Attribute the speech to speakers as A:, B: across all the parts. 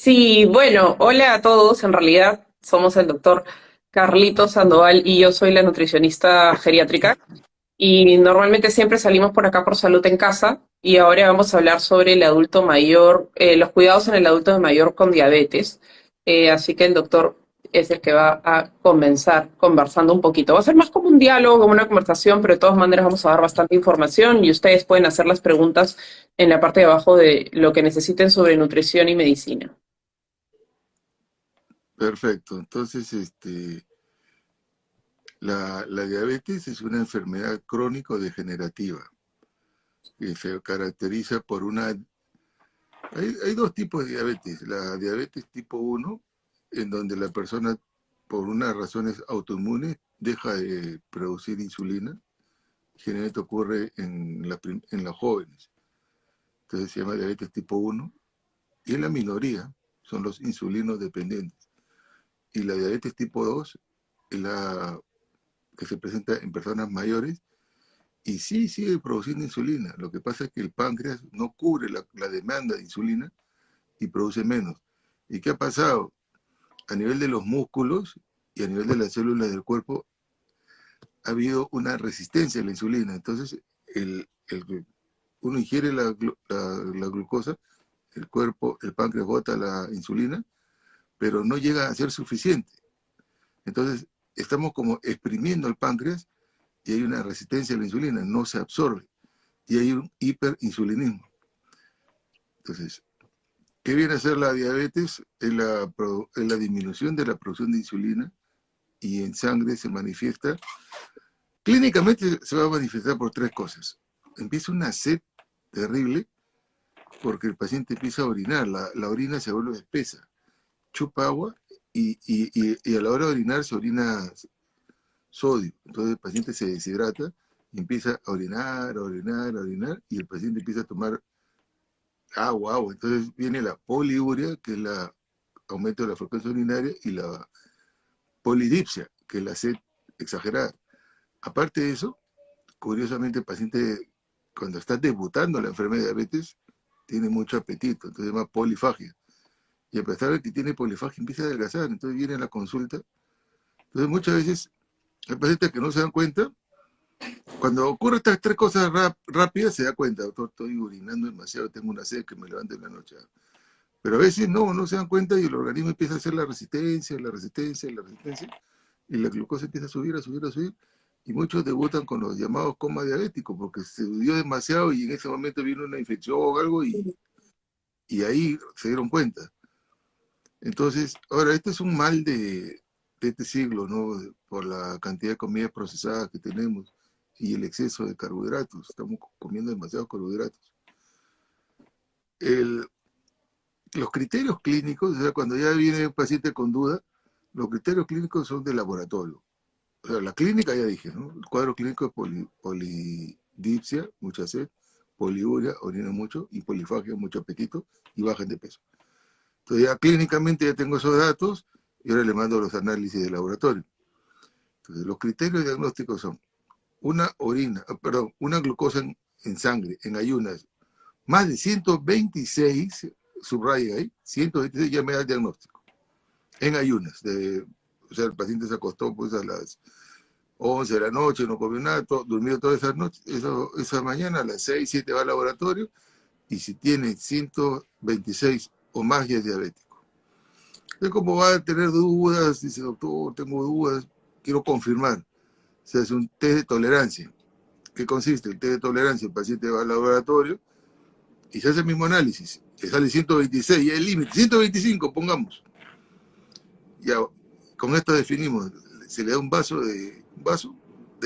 A: Sí, bueno, hola a todos. En realidad somos el doctor Carlito Sandoval y yo soy la nutricionista geriátrica. Y normalmente siempre salimos por acá por Salud en Casa y ahora vamos a hablar sobre el adulto mayor, los cuidados en el adulto mayor con diabetes. Así que el doctor es el que va a comenzar conversando un poquito. Va a ser más como un diálogo, como una conversación, pero de todas maneras vamos a dar bastante información y ustedes pueden hacer las preguntas en la parte de abajo de lo que necesiten sobre nutrición y medicina.
B: Perfecto. Entonces, la diabetes es una enfermedad crónico-degenerativa que se caracteriza por una... Hay dos tipos de diabetes. La diabetes tipo uno, en donde la persona, por unas razones autoinmunes, deja de producir insulina. Generalmente ocurre en los jóvenes. Entonces se llama diabetes tipo uno. Y en la minoría son los insulinos dependientes. Y la diabetes tipo 2 es la que se presenta en personas mayores y sí sigue produciendo insulina. Lo que pasa es que el páncreas no cubre la demanda de insulina y produce menos. ¿Y qué ha pasado? A nivel de los músculos y a nivel de las células del cuerpo ha habido una resistencia a la insulina. Entonces, uno ingiere la glucosa, el cuerpo, el páncreas bota la insulina, pero no llega a ser suficiente. Entonces, estamos como exprimiendo el páncreas y hay una resistencia a la insulina, no se absorbe y hay un hiperinsulinismo. Entonces, ¿qué viene a ser la diabetes? Es la disminución de la producción de insulina y en sangre se manifiesta. Clínicamente se va a manifestar por tres cosas. Empieza una sed terrible porque el paciente empieza a orinar, la orina se vuelve espesa, chupa agua y a la hora de orinar se orina sodio. Entonces el paciente se deshidrata y empieza a orinar, a orinar, a orinar, y el paciente empieza a tomar agua. Entonces viene la poliuria, que es el aumento de la frecuencia urinaria, y la polidipsia, que es la sed exagerada. Aparte de eso, curiosamente el paciente, cuando está debutando la enfermedad de diabetes, tiene mucho apetito, entonces se llama polifagia. Y a pesar de que tiene polifagia, empieza a adelgazar, entonces viene a la consulta. Entonces muchas veces hay pacientes que no se dan cuenta. Cuando ocurren estas tres cosas rápidas, se da cuenta, doctor, estoy urinando demasiado, tengo una sed que me levanto en la noche. Pero a veces no se dan cuenta y el organismo empieza a hacer la resistencia, la resistencia, la resistencia, y la glucosa empieza a subir, a subir, a subir, y muchos debutan con los llamados coma diabéticos, porque se dio demasiado y en ese momento vino una infección o algo y ahí se dieron cuenta. Entonces, ahora, este es un mal de este siglo, ¿no? Por la cantidad de comidas procesadas que tenemos y el exceso de carbohidratos. Estamos comiendo demasiados carbohidratos. El, los criterios clínicos, o sea, cuando ya viene un paciente con duda, los criterios clínicos son de laboratorio. O sea, la clínica ya dije, ¿no? El cuadro clínico es polidipsia, mucha sed, poliuria, orina mucho, y polifagia, mucho apetito, y bajan de peso. Entonces ya clínicamente ya tengo esos datos y ahora le mando los análisis de laboratorio. Entonces los criterios diagnósticos son una glucosa en sangre, en ayunas, más de 126, subraya ahí, 126 ya me da el diagnóstico, en ayunas. O sea, el paciente se acostó pues a las 11 de la noche, no comió nada, durmió toda esa noche, esa mañana a las 6, 7 va al laboratorio y si tiene 126 o más ya es diabético. Entonces, como va a tener dudas, dice, doctor, tengo dudas, quiero confirmar. Se hace un test de tolerancia. ¿Qué consiste? El test de tolerancia, el paciente va al laboratorio y se hace el mismo análisis. Le sale 126, y es el límite, 125, pongamos. Ya, con esto definimos, se le da un vaso de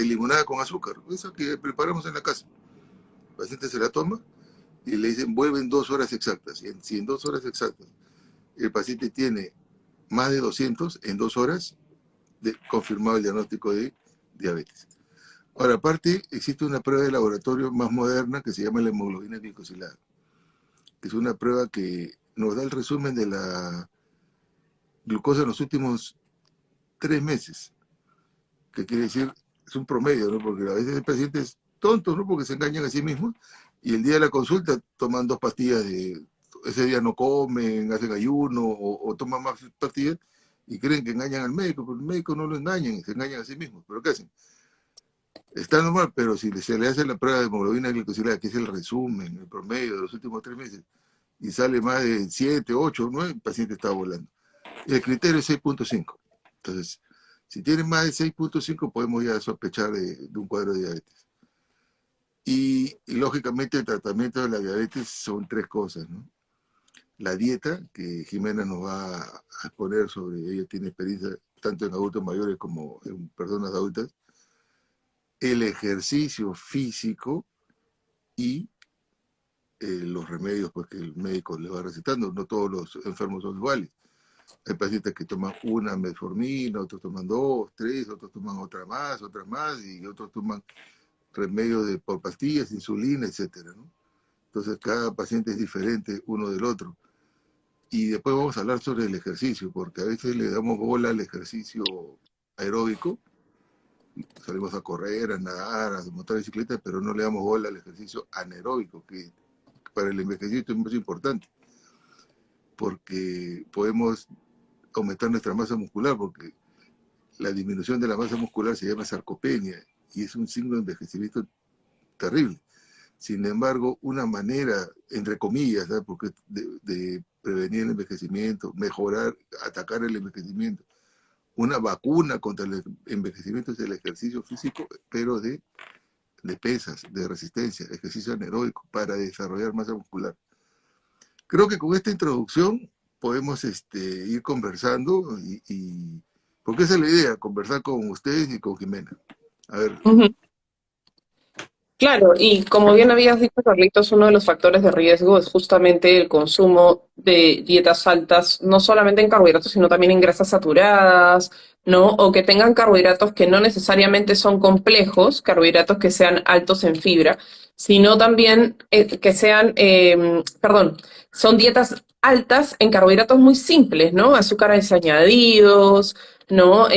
B: limonada con azúcar, esa que preparamos en la casa. El paciente se la toma y le dicen, vuelven 2 horas exactas. Si en 2 horas exactas el paciente tiene más de 200, en 2 horas, confirmado el diagnóstico de diabetes. Ahora, aparte, existe una prueba de laboratorio más moderna que se llama la hemoglobina glicosilada, que es una prueba que nos da el resumen de la glucosa en los últimos 3 meses, que quiere decir, es un promedio, ¿no? Porque a veces el paciente es tonto, ¿no? Porque se engañan a sí mismos, y el día de la consulta toman 2 pastillas ese día no comen, hacen ayuno o toman más pastillas y creen que engañan al médico, pero el médico no lo engañan, se engañan a sí mismos. ¿Pero qué hacen? Está normal, pero si se le hace la prueba de hemoglobina glicosilada, que es el resumen, el promedio de los últimos 3 meses, y sale más de 7, 8, 9, el paciente está volando. El criterio es 6.5. Entonces, si tiene más de 6.5, podemos ya sospechar de un cuadro de diabetes. Y lógicamente el tratamiento de la diabetes son 3 cosas, ¿no? La dieta, que Jimena nos va a exponer sobre, ella tiene experiencia tanto en adultos mayores como en personas adultas, el ejercicio físico y los remedios pues, que el médico le va recetando. No todos los enfermos son iguales. Hay pacientes que toman una metformina, otros toman 2, 3, otros toman otra más, y otros toman remedios por pastillas, insulina, etcétera, ¿no? Entonces cada paciente es diferente uno del otro. Y después vamos a hablar sobre el ejercicio, porque a veces le damos bola al ejercicio aeróbico, salimos a correr, a nadar, a montar bicicleta, pero no le damos bola al ejercicio anaeróbico, que para el envejecimiento es muy importante, porque podemos aumentar nuestra masa muscular, porque la disminución de la masa muscular se llama sarcopenia, y es un signo de envejecimiento terrible. Sin embargo, una manera, entre comillas, ¿sabes? Porque de prevenir el envejecimiento, mejorar, atacar el envejecimiento, una vacuna contra el envejecimiento es el ejercicio físico, pero de pesas, de resistencia, ejercicio anaeróbico, para desarrollar masa muscular. Creo que con esta introducción podemos ir conversando, porque esa es la idea, conversar con ustedes y con Jimena. A ver.
A: Claro, y como bien habías dicho, Carlitos, uno de los factores de riesgo es justamente el consumo de dietas altas, no solamente en carbohidratos, sino también en grasas saturadas, ¿no? O que tengan carbohidratos que no necesariamente son complejos, carbohidratos que sean altos en fibra, sino también que sean, perdón, son dietas altas en carbohidratos muy simples, ¿no? Azúcares añadidos, ¿no?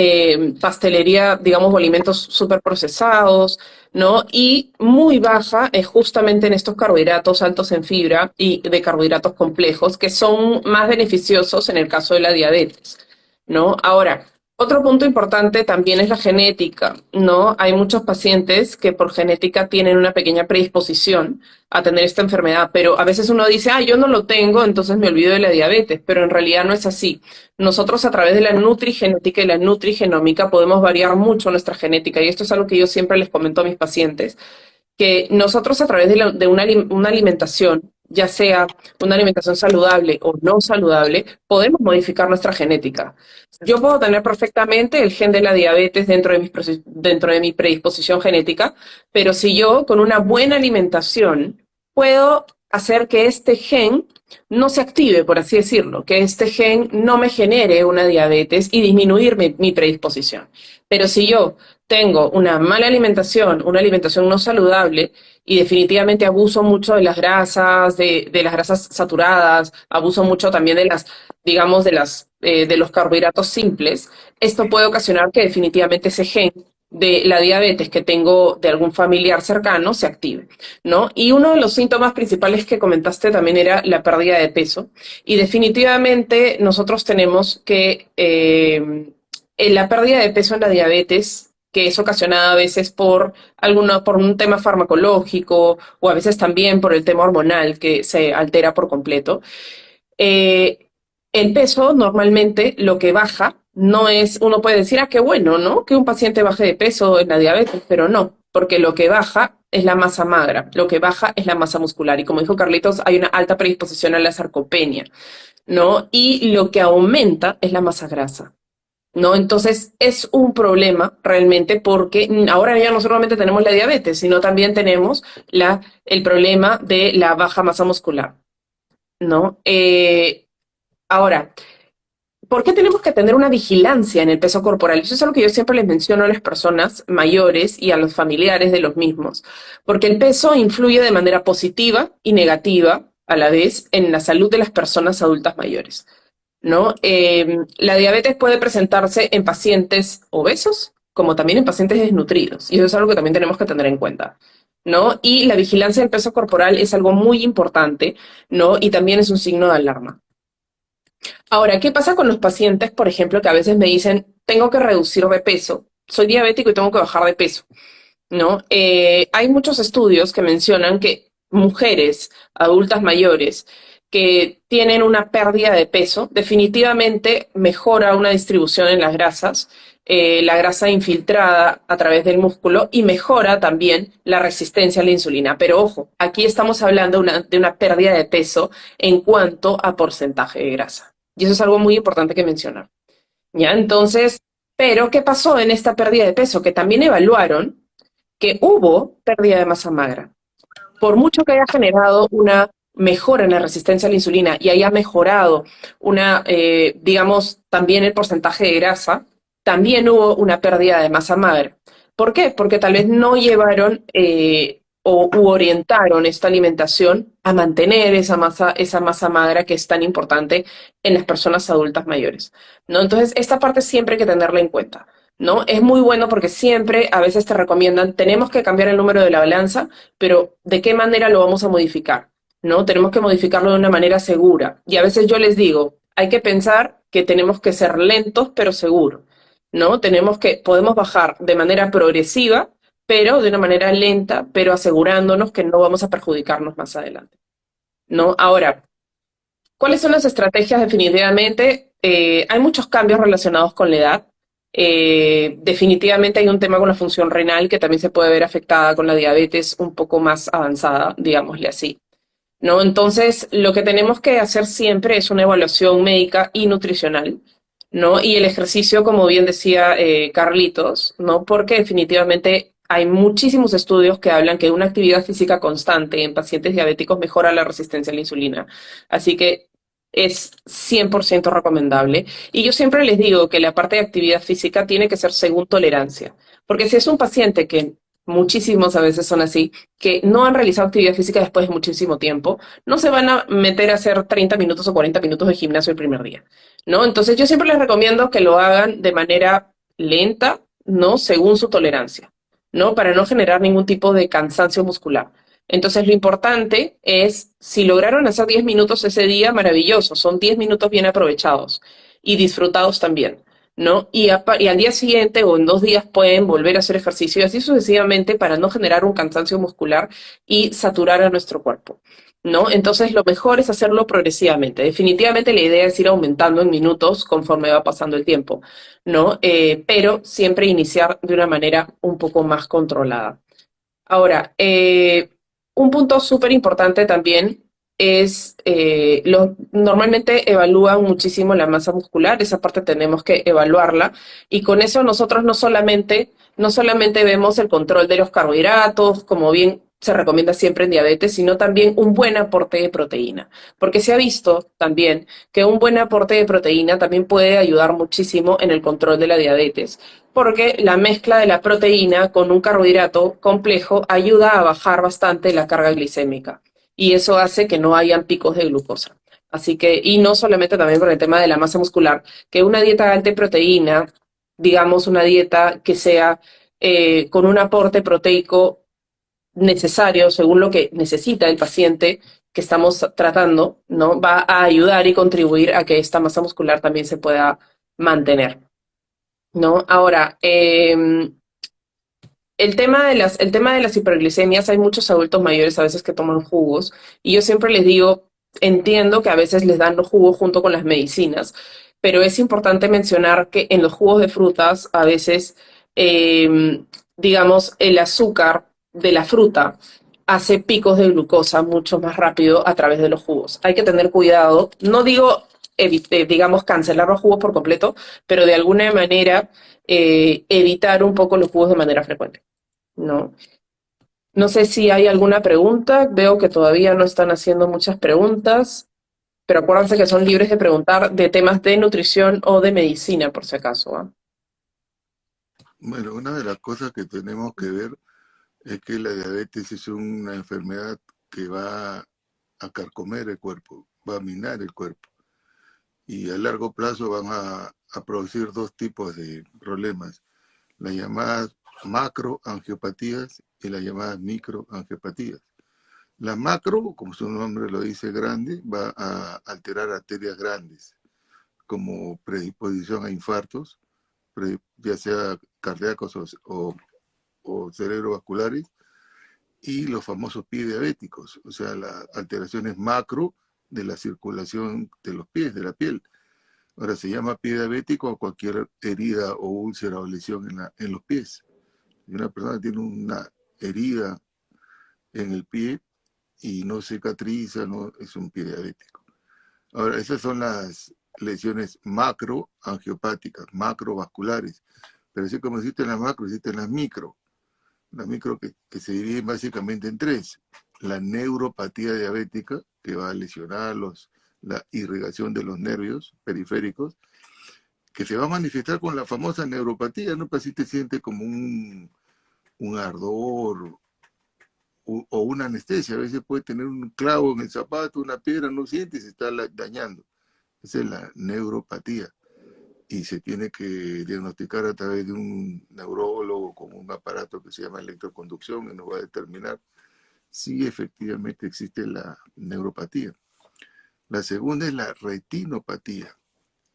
A: Pastelería, digamos, o alimentos súper procesados, ¿no? Y muy baja es justamente en estos carbohidratos altos en fibra y de carbohidratos complejos, que son más beneficiosos en el caso de la diabetes, ¿no? Ahora, otro punto importante también es la genética, ¿no? Hay muchos pacientes que por genética tienen una pequeña predisposición a tener esta enfermedad, pero a veces uno dice, ah, yo no lo tengo, entonces me olvido de la diabetes, pero en realidad no es así. Nosotros a través de la nutrigenética y la nutrigenómica podemos variar mucho nuestra genética, y esto es algo que yo siempre les comento a mis pacientes, que nosotros a través de una alimentación, ya sea una alimentación saludable o no saludable, podemos modificar nuestra genética. Yo puedo tener perfectamente el gen de la diabetes dentro de mi predisposición genética, pero si yo con una buena alimentación puedo hacer que este gen no se active, por así decirlo, que este gen no me genere una diabetes y disminuir mi predisposición. Pero si yo tengo una mala alimentación, una alimentación no saludable, y definitivamente abuso mucho de las grasas saturadas, abuso mucho también de las, digamos, de los carbohidratos simples, esto puede ocasionar que definitivamente ese gen de la diabetes que tengo de algún familiar cercano se active, ¿no? Y uno de los síntomas principales que comentaste también era la pérdida de peso. Y definitivamente nosotros tenemos que la pérdida de peso en la diabetes, que es ocasionada a veces por un tema farmacológico o a veces también por el tema hormonal que se altera por completo. Eh, el peso normalmente lo que baja no es, uno puede decir, ah, qué bueno, ¿no? Que un paciente baje de peso en la diabetes, pero no, porque lo que baja es la masa magra, lo que baja es la masa muscular. Y como dijo Carlitos, hay una alta predisposición a la sarcopenia, ¿no? Y lo que aumenta es la masa grasa. ¿No? Entonces es un problema realmente porque ahora ya no solamente tenemos la diabetes, sino también tenemos el problema de la baja masa muscular, ¿no? Ahora, ¿por qué tenemos que tener una vigilancia en el peso corporal? Eso es algo que yo siempre les menciono a las personas mayores y a los familiares de los mismos, porque el peso influye de manera positiva y negativa a la vez en la salud de las personas adultas mayores, ¿no? La diabetes puede presentarse en pacientes obesos como también en pacientes desnutridos. Y eso es algo que también tenemos que tener en cuenta, ¿no? Y la vigilancia del peso corporal es algo muy importante, ¿no? Y también es un signo de alarma. Ahora, ¿qué pasa con los pacientes, por ejemplo, que a veces me dicen, tengo que reducir de peso, soy diabético y tengo que bajar de peso? ¿No? Hay muchos estudios que mencionan que mujeres adultas mayores que tienen una pérdida de peso definitivamente mejora una distribución en las grasas, la grasa infiltrada a través del músculo y mejora también la resistencia a la insulina. Pero ojo, aquí estamos hablando de una pérdida de peso en cuanto a porcentaje de grasa. Y eso es algo muy importante que mencionar. ¿Ya? Entonces, pero ¿qué pasó en esta pérdida de peso? Que también evaluaron que hubo pérdida de masa magra. Por mucho que haya generado una mejora en la resistencia a la insulina y haya mejorado digamos, también el porcentaje de grasa, también hubo una pérdida de masa magra. ¿Por qué? Porque tal vez no llevaron u orientaron esta alimentación a mantener esa masa magra que es tan importante en las personas adultas mayores, ¿no? Entonces, esta parte siempre hay que tenerla en cuenta, ¿no? Es muy bueno porque siempre a veces te recomiendan, tenemos que cambiar el número de la balanza, pero ¿de qué manera lo vamos a modificar? ¿No? Tenemos que modificarlo de una manera segura. Y a veces yo les digo, hay que pensar que tenemos que ser lentos pero seguros, ¿no? Podemos bajar de manera progresiva, pero de una manera lenta, pero asegurándonos que no vamos a perjudicarnos más adelante, ¿no? Ahora, ¿cuáles son las estrategias? Definitivamente, hay muchos cambios relacionados con la edad. Definitivamente hay un tema con la función renal que también se puede ver afectada con la diabetes un poco más avanzada, digámosle así, ¿no? Entonces, lo que tenemos que hacer siempre es una evaluación médica y nutricional, ¿no? Y el ejercicio, como bien decía Carlitos, ¿no? Porque definitivamente hay muchísimos estudios que hablan que una actividad física constante en pacientes diabéticos mejora la resistencia a la insulina. Así que es 100% recomendable. Y yo siempre les digo que la parte de actividad física tiene que ser según tolerancia. Porque si es un paciente que muchísimos a veces son así, que no han realizado actividad física después de muchísimo tiempo, no se van a meter a hacer 30 minutos o 40 minutos de gimnasio el primer día, ¿no? Entonces yo siempre les recomiendo que lo hagan de manera lenta, ¿no? Según su tolerancia, ¿no? Para no generar ningún tipo de cansancio muscular. Entonces lo importante es, si lograron hacer 10 minutos ese día, maravilloso, son 10 minutos bien aprovechados y disfrutados también, ¿no? Y al día siguiente o en 2 días pueden volver a hacer ejercicio y así sucesivamente para no generar un cansancio muscular y saturar a nuestro cuerpo, ¿no? Entonces lo mejor es hacerlo progresivamente. Definitivamente la idea es ir aumentando en minutos conforme va pasando el tiempo, ¿no? Pero siempre iniciar de una manera un poco más controlada. Ahora, un punto súper importante también es, normalmente evalúan muchísimo la masa muscular, esa parte tenemos que evaluarla, y con eso nosotros no solamente vemos el control de los carbohidratos, como bien se recomienda siempre en diabetes, sino también un buen aporte de proteína, porque se ha visto también que un buen aporte de proteína también puede ayudar muchísimo en el control de la diabetes porque la mezcla de la proteína con un carbohidrato complejo ayuda a bajar bastante la carga glicémica y eso hace que no hayan picos de glucosa. Así que, y no solamente también por el tema de la masa muscular, que una dieta alta en proteína, digamos una dieta que sea con un aporte proteico necesario según lo que necesita el paciente que estamos tratando, ¿no? Va a ayudar y contribuir a que esta masa muscular también se pueda mantener. ¿No? Ahora, el tema de las hiperglicemias, hay muchos adultos mayores a veces que toman jugos y yo siempre les digo, entiendo que a veces les dan los jugos junto con las medicinas, pero es importante mencionar que en los jugos de frutas a veces, digamos, el azúcar de la fruta hace picos de glucosa mucho más rápido a través de los jugos. Hay que tener cuidado. No digo, digamos, cancelar los jugos por completo, pero de alguna manera evitar un poco los jugos de manera frecuente, ¿no? No sé si hay alguna pregunta. Veo que todavía no están haciendo muchas preguntas, pero acuérdense que son libres de preguntar de temas de nutrición o de medicina, por si acaso, ¿ah?
B: Bueno, una de las cosas que tenemos que ver es que la diabetes es una enfermedad que va a carcomer el cuerpo, va a minar el cuerpo. Y a largo plazo van a producir dos tipos de problemas. las llamadas macroangiopatías y las llamadas microangiopatías. La macro, como su nombre lo dice, grande, va a alterar arterias grandes, como predisposición a infartos, ya sea cardíacos o cerebrovasculares, y los famosos pies diabéticos, o sea, las alteraciones macro de la circulación de los pies, de la piel. Ahora, se llama pie diabético a cualquier herida o úlcera o lesión en los pies. Si una persona tiene una herida en el pie y no cicatriza, no, es un pie diabético. Ahora, esas son las lesiones macroangiopáticas, macrovasculares. Pero así como existen las macro, existen las micro. Las micro que se dividen básicamente en tres. La neuropatía diabética, que va a lesionar la irrigación de los nervios periféricos, que se va a manifestar con la famosa neuropatía, ¿no? El paciente siente como un ardor o una anestesia. A veces puede tener un clavo en el zapato, una piedra, no siente y se está dañando. Esa es la neuropatía. Y se tiene que diagnosticar a través de un neurólogo con un aparato que se llama electroconducción y nos va a determinar si efectivamente existe la neuropatía. La segunda es la retinopatía.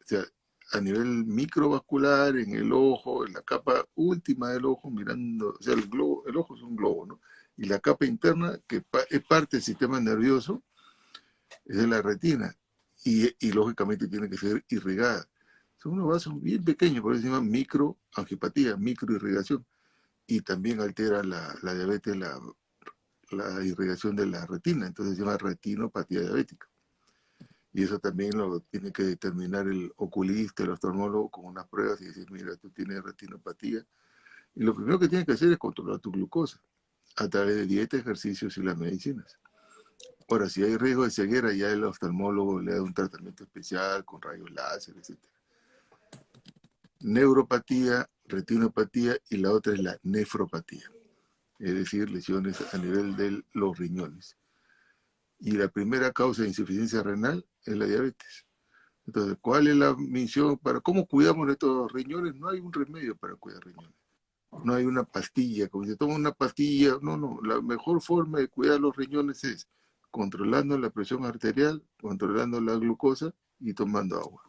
B: O sea, a nivel microvascular, en el ojo, en la capa última del ojo, mirando, o sea, el ojo es un globo, ¿no? Y la capa interna, que es parte del sistema nervioso, es de la retina. Y lógicamente tiene que ser irrigada. Son unos vasos bien pequeños, por eso se llama microangiopatía, microirrigación. Y también altera la diabetes, la irrigación de la retina, entonces se llama retinopatía diabética. Y eso también lo tiene que determinar el oculista, el oftalmólogo, con unas pruebas y decir, mira, tú tienes retinopatía. Y lo primero que tienes que hacer es controlar tu glucosa a través de dieta, ejercicios y las medicinas. Ahora, si hay riesgo de ceguera, ya el oftalmólogo le da un tratamiento especial con rayos láser, etc. Neuropatía, retinopatía y la otra es la nefropatía, es decir, lesiones a nivel de los riñones. Y la primera causa de insuficiencia renal es la diabetes. Entonces, ¿cuál es la misión para cómo cuidamos nuestros riñones? No hay un remedio para cuidar riñones. No hay una pastilla, como si toma una pastilla. No, no. La mejor forma de cuidar los riñones es controlando la presión arterial, controlando la glucosa y tomando agua.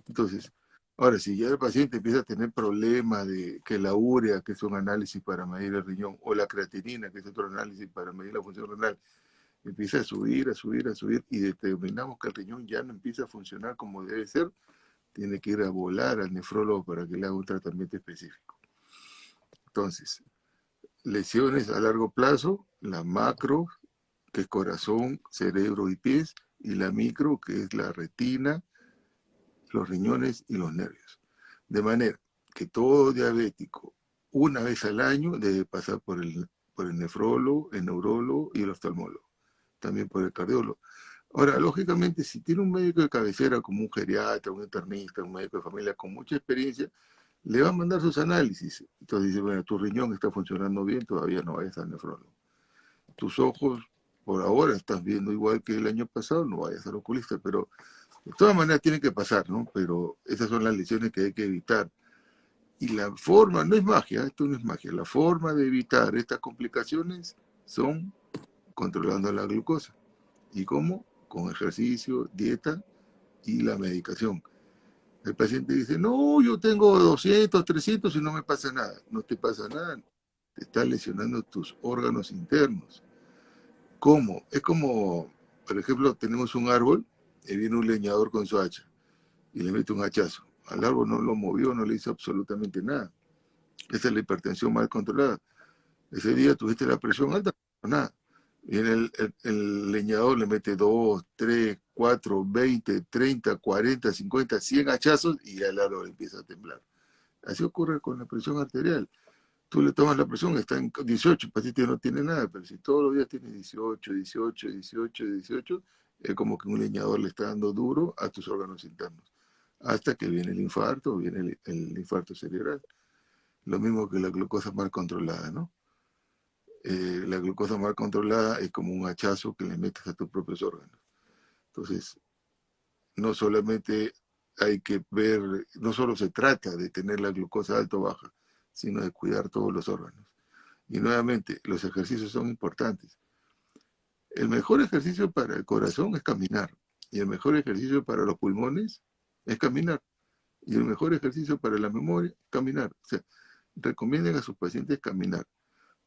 B: Entonces, ahora, si ya el paciente empieza a tener problemas de que la urea, que es un análisis para medir el riñón, o la creatinina, que es otro análisis para medir la función renal, empieza a subir, a subir, a subir, y determinamos que el riñón ya no empieza a funcionar como debe ser, tiene que ir a volar al nefrólogo para que le haga un tratamiento específico. Entonces, lesiones a largo plazo, la macro, que es corazón, cerebro y pies, y la micro, que es la retina, los riñones y los nervios. De manera que todo diabético, una vez al año, debe pasar por el nefrólogo, el neurólogo y el oftalmólogo, también por el cardiólogo. Ahora, lógicamente, si tiene un médico de cabecera como un geriatra, un internista, un médico de familia con mucha experiencia, le va a mandar sus análisis. Entonces dice, bueno, tu riñón está funcionando bien, todavía no vayas al nefrólogo. Tus ojos, por ahora, estás viendo igual que el año pasado, no vayas al oculista, pero de todas maneras tienen que pasar, ¿no? Pero esas son las lesiones que hay que evitar. Y la forma, no es magia, esto no es magia, la forma de evitar estas complicaciones son controlando la glucosa. ¿Y cómo? Con ejercicio, dieta y la medicación. El paciente dice, no, yo tengo 200, 300 y no me pasa nada. No te pasa nada, te está lesionando tus órganos internos. ¿Cómo? Es como, por ejemplo, tenemos un árbol y viene un leñador con su hacha y le mete un hachazo. Al árbol no lo movió, no le hizo absolutamente nada. Esa es la hipertensión mal controlada. Ese día tuviste la presión alta, no nada. Viene el leñador, le mete 2, 3, 4, 20, 30, 40, 50, 100 hachazos y el árbol empieza a temblar. Así ocurre con la presión arterial. Tú le tomas la presión, está en 18, el paciente no tiene nada, pero si todos los días tiene 18, 18, 18, 18, es como que un leñador le está dando duro a tus órganos internos. Hasta que viene el infarto, viene el infarto cerebral. Lo mismo que la glucosa mal controlada, ¿no? La glucosa mal controlada es como un hachazo que le metes a tus propios órganos. Entonces, no solamente hay que ver, no solo se trata de tener la glucosa alta o baja, sino de cuidar todos los órganos. Y nuevamente, los ejercicios son importantes. El mejor ejercicio para el corazón es caminar, y el mejor ejercicio para los pulmones es caminar, y el mejor ejercicio para la memoria es caminar. O sea, recomienden a sus pacientes caminar.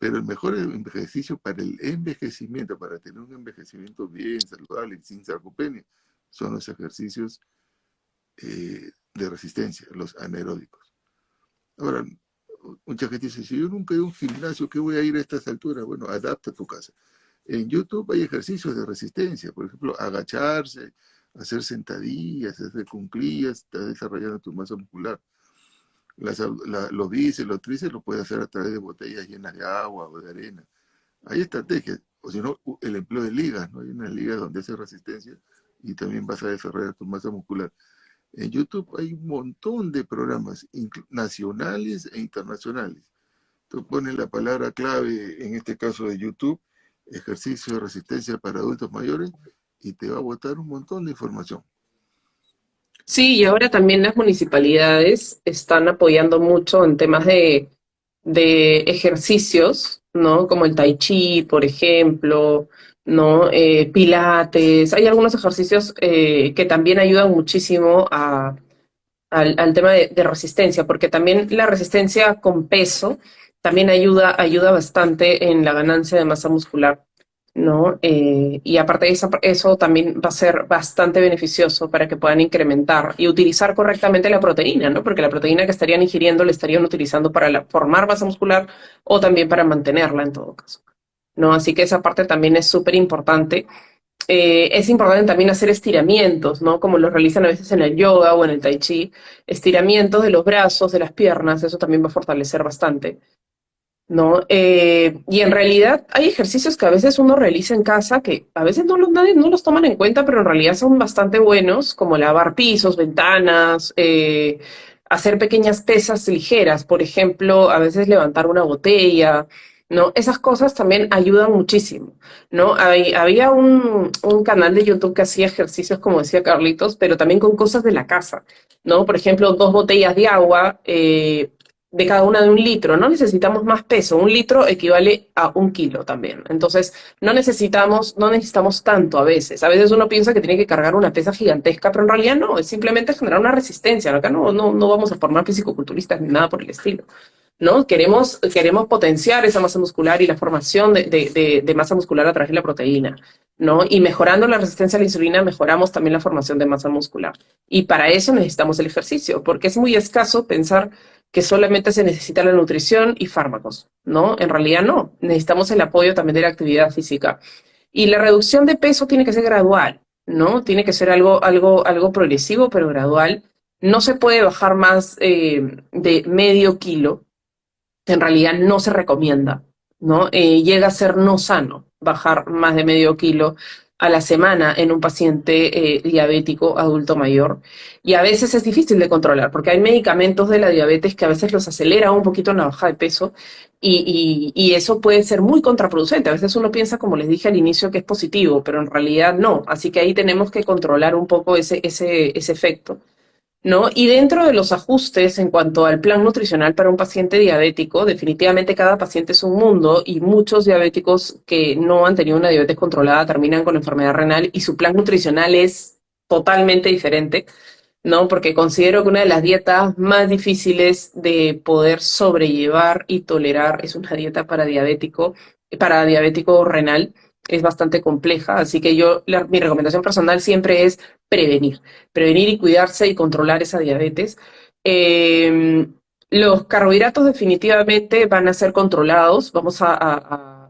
B: Pero el mejor ejercicio para el envejecimiento, para tener un envejecimiento bien saludable, sin sarcopenia, son los ejercicios de resistencia, los anaeróbicos. Ahora, mucha gente dice, si yo nunca he ido a un gimnasio, ¿qué voy a ir a estas alturas? Bueno, adapta tu casa. En YouTube hay ejercicios de resistencia, por ejemplo, agacharse, hacer sentadillas, hacer cunclillas, está desarrollando tu masa muscular. Los bíceps, los tríceps lo puedes hacer a través de botellas llenas de agua o de arena. Hay estrategias, o si no, el empleo de ligas, ¿no? Hay unas ligas donde hace resistencia y también vas a desarrollar tu masa muscular. En YouTube hay un montón de programas nacionales e internacionales. Tú pones la palabra clave, en este caso de YouTube, ejercicio de resistencia para adultos mayores, y te va a botar un montón de información.
A: Sí, y ahora también las municipalidades están apoyando mucho en temas de ejercicios, ¿no? Como el tai chi, por ejemplo, ¿no? Pilates. Hay algunos ejercicios que también ayudan muchísimo al tema de resistencia, porque también la resistencia con peso también ayuda bastante en la ganancia de masa muscular, ¿no? Y aparte de eso también va a ser bastante beneficioso para que puedan incrementar y utilizar correctamente la proteína, ¿no? Porque la proteína que estarían ingiriendo la estarían utilizando para formar masa muscular o también para mantenerla en todo caso, ¿no? Así que esa parte también es súper importante. Es importante también hacer estiramientos, ¿no? Como los realizan a veces en el yoga o en el tai chi, estiramientos de los brazos, de las piernas, eso también va a fortalecer bastante, ¿no? Y en realidad hay ejercicios que a veces uno realiza en casa que a veces nadie no los toman en cuenta, pero en realidad son bastante buenos, como lavar pisos, ventanas, hacer pequeñas pesas ligeras, por ejemplo, a veces levantar una botella, ¿no? Esas cosas también ayudan muchísimo, ¿no? Había un canal de YouTube que hacía ejercicios, como decía Carlitos, pero también con cosas de la casa, ¿no? Por ejemplo, 2 botellas de agua, de cada una de 1 litro. No necesitamos más peso. 1 litro equivale a 1 kilo también. Entonces, no necesitamos tanto a veces. A veces uno piensa que tiene que cargar una pesa gigantesca, pero en realidad no, es simplemente generar una resistencia. Acá no vamos a formar fisicoculturistas ni nada por el estilo, ¿no? Queremos potenciar esa masa muscular y la formación de masa muscular a través de la proteína, ¿no? Y mejorando la resistencia a la insulina, mejoramos también la formación de masa muscular. Y para eso necesitamos el ejercicio, porque es muy escaso pensar que solamente se necesita la nutrición y fármacos, ¿no? En realidad no, necesitamos el apoyo también de la actividad física. Y la reducción de peso tiene que ser gradual, ¿no? Tiene que ser algo progresivo, pero gradual. No se puede bajar más de medio kilo, en realidad no se recomienda, ¿no? Llega a ser no sano bajar más de medio kilo a la semana en un paciente diabético adulto mayor. Y a veces es difícil de controlar, porque hay medicamentos de la diabetes que a veces los acelera un poquito en la baja de peso y eso puede ser muy contraproducente. A veces uno piensa, como les dije al inicio, que es positivo, pero en realidad no. Así que ahí tenemos que controlar un poco ese efecto, ¿no? Y dentro de los ajustes en cuanto al plan nutricional para un paciente diabético, definitivamente cada paciente es un mundo y muchos diabéticos que no han tenido una diabetes controlada terminan con enfermedad renal y su plan nutricional es totalmente diferente, ¿no? Porque considero que una de las dietas más difíciles de poder sobrellevar y tolerar es una dieta para diabético renal. Es bastante compleja, así que mi recomendación personal siempre es prevenir y cuidarse y controlar esa diabetes. Eh, los carbohidratos definitivamente van a ser controlados, vamos a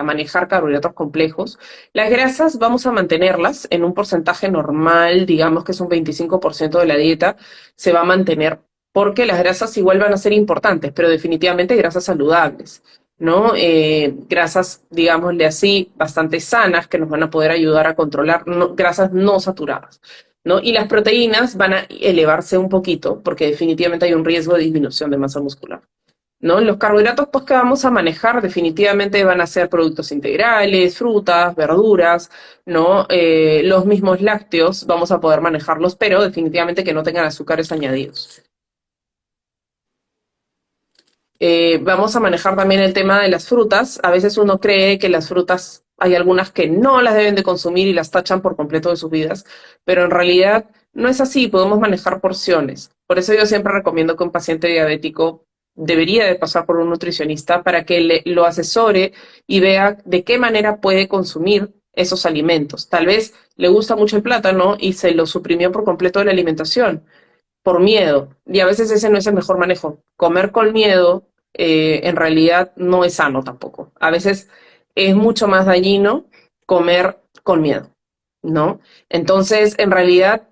A: manejar carbohidratos complejos. Las grasas vamos a mantenerlas en un porcentaje normal, digamos que es un 25% de la dieta, se va a mantener, porque las grasas igual van a ser importantes, pero definitivamente grasas saludables, ¿no? Grasas, digámosle así, bastante sanas que nos van a poder ayudar a controlar, grasas no saturadas, ¿no? Y las proteínas van a elevarse un poquito porque definitivamente hay un riesgo de disminución de masa muscular, ¿no? Los carbohidratos pues, que vamos a manejar definitivamente van a ser productos integrales, frutas, verduras, ¿no? Los mismos lácteos vamos a poder manejarlos, pero definitivamente que no tengan azúcares añadidos. Vamos a manejar también el tema de las frutas. A veces uno cree que las frutas, hay algunas que no las deben de consumir y las tachan por completo de sus vidas, pero en realidad no es así, podemos manejar porciones. Por eso yo siempre recomiendo que un paciente diabético debería de pasar por un nutricionista para que lo asesore y vea de qué manera puede consumir esos alimentos. Tal vez le gusta mucho el plátano y se lo suprimió por completo de la alimentación por miedo. Y a veces ese no es el mejor manejo. Comer con miedo en realidad no es sano tampoco. A veces es mucho más dañino comer con miedo, ¿no? Entonces, en realidad,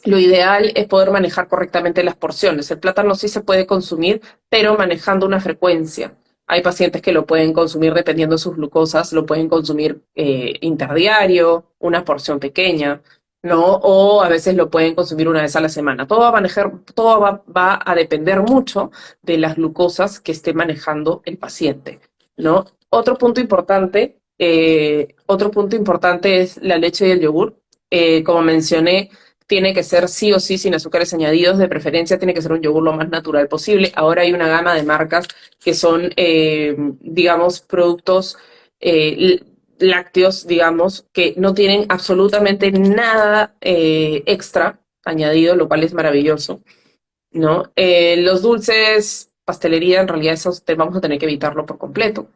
A: lo ideal es poder manejar correctamente las porciones. El plátano sí se puede consumir, pero manejando una frecuencia. Hay pacientes que lo pueden consumir dependiendo de sus glucosas, lo pueden consumir interdiario, una porción pequeña, ¿no? O a veces lo pueden consumir una vez a la semana. Todo va a manejar, va a depender mucho de las glucosas que esté manejando el paciente, ¿no? Otro punto importante es la leche y el yogur. Como mencioné, tiene que ser sí o sí sin azúcares añadidos, de preferencia tiene que ser un yogur lo más natural posible. Ahora hay una gama de marcas que son, digamos, productos lácteos, digamos, que no tienen absolutamente nada extra añadido, lo cual es maravilloso, ¿no? Los dulces, pastelería, en realidad esos te vamos a tener que evitarlo por completo,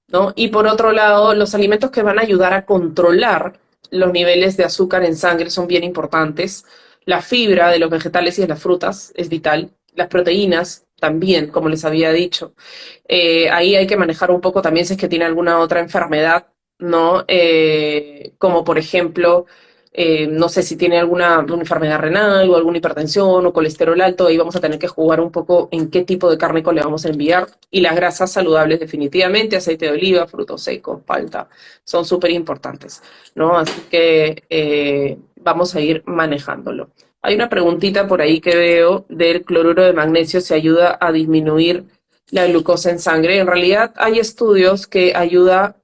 A: ¿no? Y por otro lado, los alimentos que van a ayudar a controlar los niveles de azúcar en sangre son bien importantes. La fibra de los vegetales y de las frutas es vital. Las proteínas también, como les había dicho. Ahí hay que manejar un poco también si es que tiene alguna otra enfermedad, ¿no? Como por ejemplo, no sé si tiene alguna enfermedad renal o alguna hipertensión o colesterol alto, ahí vamos a tener que jugar un poco en qué tipo de carne le vamos a enviar. Y las grasas saludables definitivamente, aceite de oliva, frutos secos, palta, son súper importantes, ¿no? Así que vamos a ir manejándolo. Hay una preguntita por ahí que veo del cloruro de magnesio, si ayuda a disminuir la glucosa en sangre. En realidad hay estudios que ayuda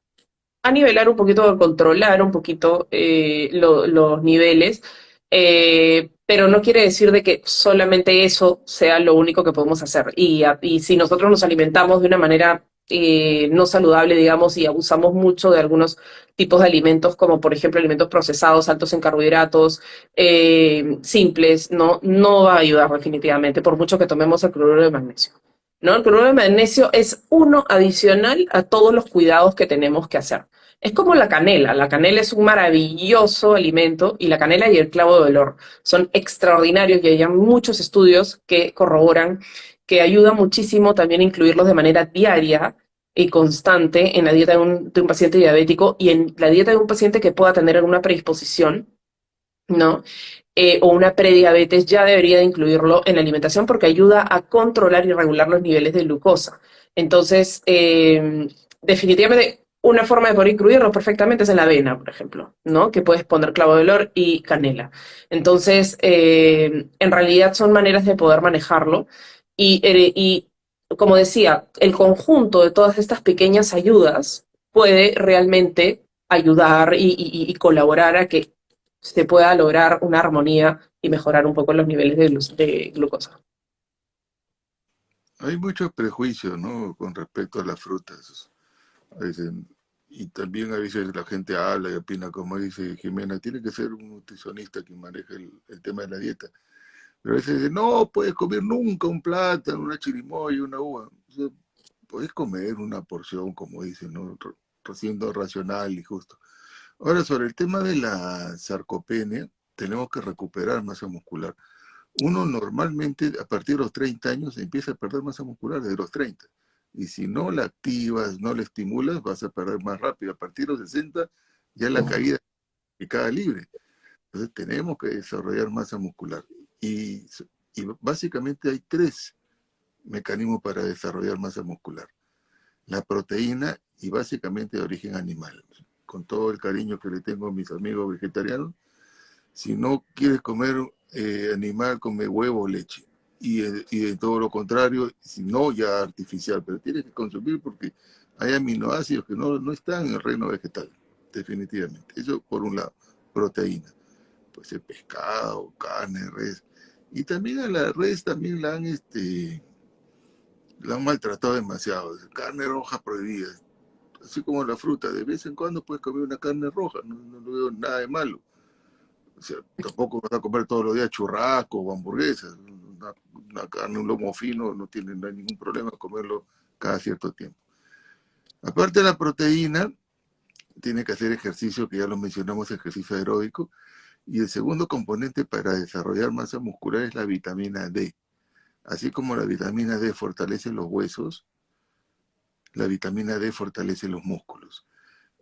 A: a nivelar un poquito, a controlar un poquito los niveles, pero no quiere decir de que solamente eso sea lo único que podemos hacer. Y si nosotros nos alimentamos de una manera no saludable, digamos, y abusamos mucho de algunos tipos de alimentos, como por ejemplo alimentos procesados, altos en carbohidratos, simples, no va a ayudar definitivamente, por mucho que tomemos el cloruro de magnesio. ¿No? El cloruro de magnesio es uno adicional a todos los cuidados que tenemos que hacer. Es como la canela. La canela es un maravilloso alimento y la canela y el clavo de olor son extraordinarios y hay muchos estudios que corroboran que ayuda muchísimo también a incluirlos de manera diaria y constante en la dieta de un paciente diabético y en la dieta de un paciente que pueda tener alguna predisposición, ¿no? O una prediabetes, ya debería de incluirlo en la alimentación porque ayuda a controlar y regular los niveles de glucosa. Entonces, definitivamente, una forma de poder incluirlo perfectamente es en la avena, por ejemplo, ¿no? Que puedes poner clavo de olor y canela. Entonces, en realidad son maneras de poder manejarlo y, como decía, el conjunto de todas estas pequeñas ayudas puede realmente ayudar y colaborar a que se pueda lograr una armonía y mejorar un poco los niveles de glucosa.
B: Hay muchos prejuicios, ¿no? Con respecto a las frutas. A veces, y también a veces la gente habla y opina, como dice Jimena, tiene que ser un nutricionista quien maneje el tema de la dieta. Pero a veces dice, no puedes comer nunca un plátano, una chirimoya, una uva. O sea, puedes comer una porción, como dicen, ¿no? Siendo racional y justo. Ahora, sobre el tema de la sarcopenia, tenemos que recuperar masa muscular. Uno normalmente a partir de los 30 años empieza a perder masa muscular desde los 30. Y si no la activas, no la estimulas, vas a perder más rápido. A partir de los 60 ya la caída es cada libre. Entonces tenemos que desarrollar masa muscular. Y básicamente hay tres mecanismos para desarrollar masa muscular. La proteína y básicamente de origen animal. Con todo el cariño que le tengo a mis amigos vegetarianos, si no quieres comer animal, come huevo o leche. Y de todo lo contrario, si no, ya artificial, pero tienes que consumir porque hay aminoácidos que no están en el reino vegetal, definitivamente. Eso por un lado, proteína. Pues el pescado, carne, res. Y también a la res también la han maltratado demasiado. Carne roja prohibida. Así como la fruta, de vez en cuando puedes comer una carne roja, no veo nada de malo. O sea, tampoco vas a comer todos los días churrasco o hamburguesas. Una carne, un lomo fino, no hay ningún problema comerlo cada cierto tiempo. Aparte de la proteína, tiene que hacer ejercicio, que ya lo mencionamos, ejercicio aeróbico. Y el segundo componente para desarrollar masa muscular es la vitamina D. Así como la vitamina D fortalece los huesos, la vitamina D fortalece los músculos.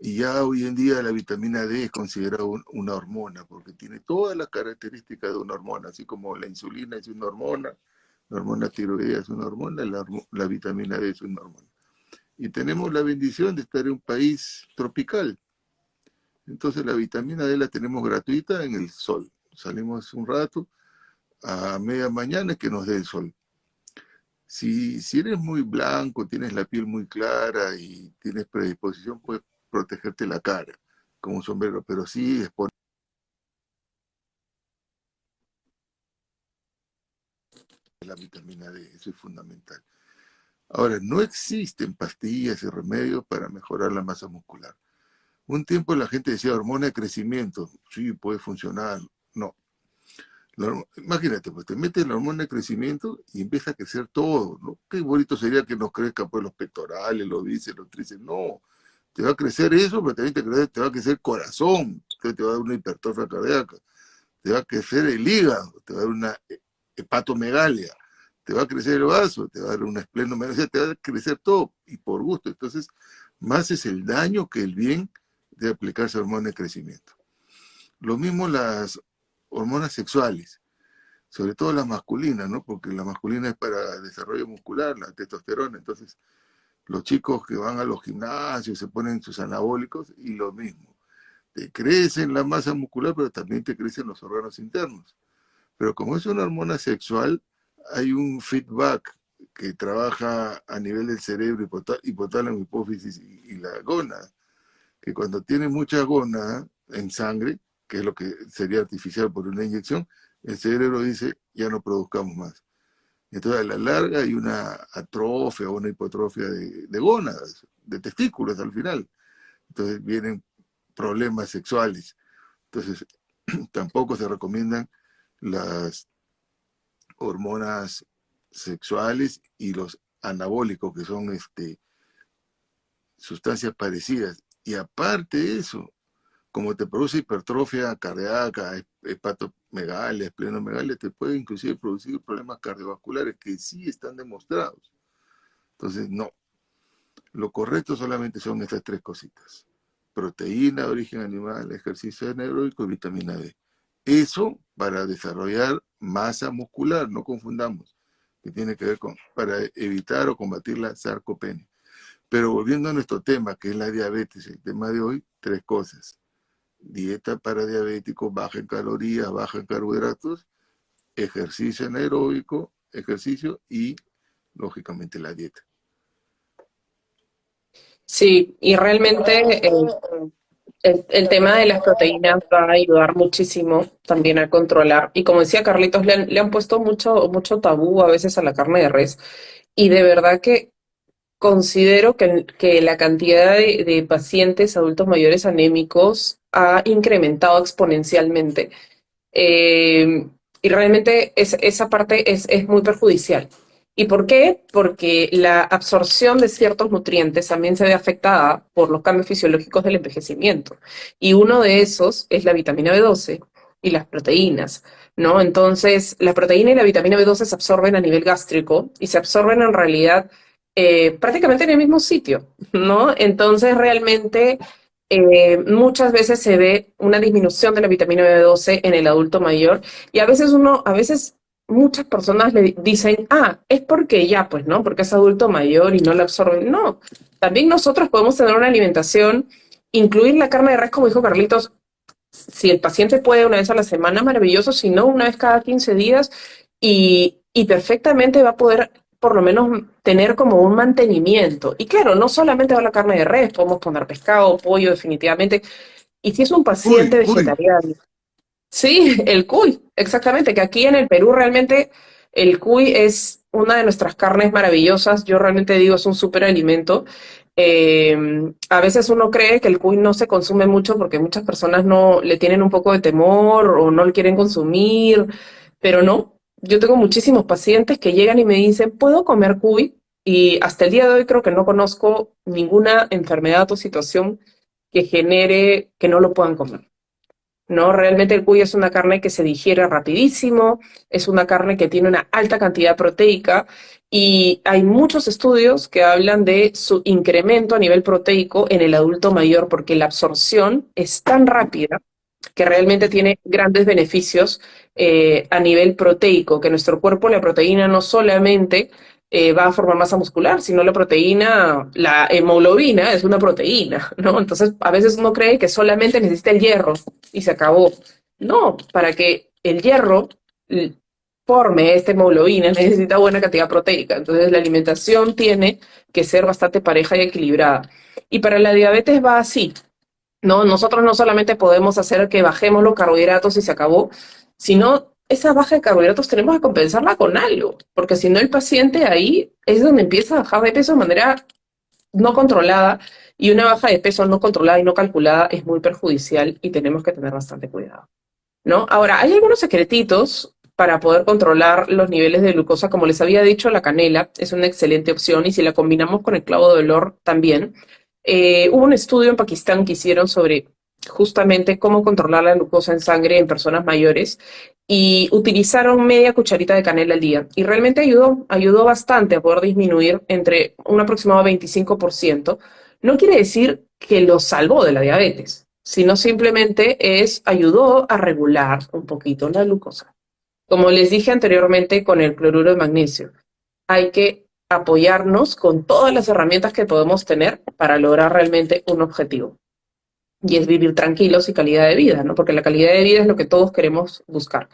B: Y ya hoy en día la vitamina D es considerada una hormona, porque tiene todas las características de una hormona, así como la insulina es una hormona, la hormona tiroidea es una hormona, la vitamina D es una hormona. Y tenemos la bendición de estar en un país tropical. Entonces la vitamina D la tenemos gratuita en el sol. Salimos un rato, a media mañana que nos dé el sol. Si eres muy blanco, tienes la piel muy clara y tienes predisposición, puedes protegerte la cara con un sombrero, pero sí exponer la vitamina D, eso es fundamental. Ahora, no existen pastillas y remedios para mejorar la masa muscular. Un tiempo la gente decía hormona de crecimiento, sí, puede funcionar, no. Imagínate, pues te metes la hormona de crecimiento y empieza a crecer todo, ¿no? Qué bonito sería que nos crezcan pues los pectorales, los bíceps, los tríceps, no. Te va a crecer eso, pero también te va a crecer el corazón, te va a dar una hipertrofia cardíaca, te va a crecer el hígado, te va a dar una hepatomegalia, te va a crecer el vaso, te va a dar una esplenomegalia, te va a crecer todo, y por gusto. Entonces, más es el daño que el bien de aplicarse hormona de crecimiento. Lo mismo las hormonas sexuales, sobre todo las masculinas, ¿no? Porque la masculina es para desarrollo muscular, la testosterona. Entonces, los chicos que van a los gimnasios se ponen sus anabólicos y lo mismo. Te crecen la masa muscular, pero también te crecen los órganos internos. Pero como es una hormona sexual, hay un feedback que trabaja a nivel del cerebro, hipotálamo, hipófisis y la gónada, que cuando tiene mucha gónada en sangre, que es lo que sería artificial por una inyección, el cerebro dice, ya no produzcamos más. Entonces, a la larga hay una atrofia o una hipotrofia de gónadas, de testículos al final. Entonces, vienen problemas sexuales. Entonces, tampoco se recomiendan las hormonas sexuales y los anabólicos, que son sustancias parecidas. Y aparte de eso, como te produce hipertrofia cardíaca, hepatomegalia, esplenomegalia, te puede inclusive producir problemas cardiovasculares que sí están demostrados. Entonces, no. Lo correcto solamente son estas tres cositas. Proteína de origen animal, ejercicio anaeróbico y vitamina D. Eso para desarrollar masa muscular, no confundamos, que tiene que ver con, para evitar o combatir la sarcopenia. Pero volviendo a nuestro tema, que es la diabetes, el tema de hoy, tres cosas. Dieta para diabéticos, baja en calorías, baja en carbohidratos, ejercicio anaeróbico, ejercicio y, lógicamente, la dieta.
A: Sí, y realmente el tema de las proteínas va a ayudar muchísimo también a controlar. Y como decía Carlitos, le han puesto mucho tabú a veces a la carne de res. Y de verdad que considero que la cantidad de pacientes adultos mayores anémicos ha incrementado exponencialmente. Eh, y realmente esa parte es muy perjudicial. ¿Y por qué? Porque la absorción de ciertos nutrientes también se ve afectada por los cambios fisiológicos del envejecimiento. Y uno de esos es la vitamina B12 y las proteínas, ¿no? Entonces, la proteína y la vitamina B12 se absorben a nivel gástrico y se absorben en realidad prácticamente en el mismo sitio, ¿no? Entonces, realmente muchas veces se ve una disminución de la vitamina B12 en el adulto mayor y a veces muchas personas le dicen, ah, es porque ya, pues, ¿no? Porque es adulto mayor y no la absorben. No, también nosotros podemos tener una alimentación, incluir la carne de res, como dijo Carlitos, si el paciente puede una vez a la semana, maravilloso, si no, una vez cada 15 días y perfectamente va a poder por lo menos tener como un mantenimiento. Y claro, no solamente va la carne de res, podemos poner pescado, pollo, definitivamente. Y si es un paciente
B: Cuy,
A: vegetariano, sí, el cuy, exactamente, que aquí en el Perú realmente el cuy es una de nuestras carnes maravillosas. Yo realmente digo es un súper alimento. A veces uno cree que el cuy no se consume mucho porque muchas personas no le tienen un poco de temor o no lo quieren consumir, pero no. Yo tengo muchísimos pacientes que llegan y me dicen, ¿puedo comer cuy? Y hasta el día de hoy creo que no conozco ninguna enfermedad o situación que genere que no lo puedan comer. ¿No? Realmente el cuy es una carne que se digiere rapidísimo, es una carne que tiene una alta cantidad proteica y hay muchos estudios que hablan de su incremento a nivel proteico en el adulto mayor porque la absorción es tan rápida que realmente tiene grandes beneficios a nivel proteico, que nuestro cuerpo la proteína no solamente va a formar masa muscular, sino la proteína, la hemoglobina es una proteína, ¿no? Entonces a veces uno cree que solamente necesita el hierro y se acabó. No, para que el hierro forme esta hemoglobina necesita buena cantidad proteica. Entonces la alimentación tiene que ser bastante pareja y equilibrada. Y para la diabetes va así. No, nosotros no solamente podemos hacer que bajemos los carbohidratos y se acabó, sino esa baja de carbohidratos tenemos que compensarla con algo, porque si no el paciente ahí es donde empieza a bajar de peso de manera no controlada y una baja de peso no controlada y no calculada es muy perjudicial y tenemos que tener bastante cuidado, ¿no? Ahora, hay algunos secretitos para poder controlar los niveles de glucosa. Como les había dicho, la canela es una excelente opción y si la combinamos con el clavo de olor también. Hubo un estudio en Pakistán que hicieron sobre justamente cómo controlar la glucosa en sangre en personas mayores y utilizaron media cucharita de canela al día y realmente ayudó bastante a poder disminuir entre un aproximado 25%. No quiere decir que lo salvó de la diabetes, sino simplemente ayudó a regular un poquito la glucosa. Como les dije anteriormente con el cloruro de magnesio, hay que apoyarnos con todas las herramientas que podemos tener para lograr realmente un objetivo. Y es vivir tranquilos y calidad de vida, ¿no? Porque la calidad de vida es lo que todos queremos buscar.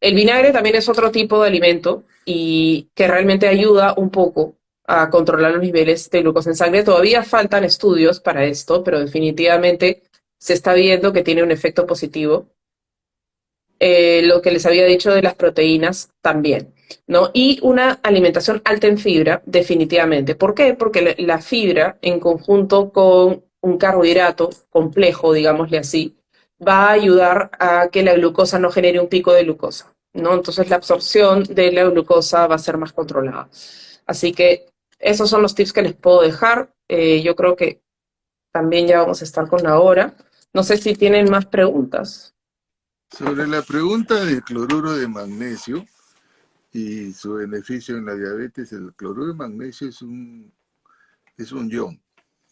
A: El vinagre también es otro tipo de alimento y que realmente ayuda un poco a controlar los niveles de glucosa en sangre. Todavía faltan estudios para esto, pero definitivamente se está viendo que tiene un efecto positivo. Lo que les había dicho de las proteínas también, ¿no? Y una alimentación alta en fibra, definitivamente. ¿Por qué? Porque la fibra, en conjunto con un carbohidrato complejo, digámosle así, va a ayudar a que la glucosa no genere un pico de glucosa, ¿no? Entonces la absorción de la glucosa va a ser más controlada. Así que esos son los tips que les puedo dejar. Yo creo que también ya vamos a estar con la hora. No sé si tienen más preguntas.
B: Sobre la pregunta del cloruro de magnesio y su beneficio en la diabetes, el cloruro de magnesio es un ion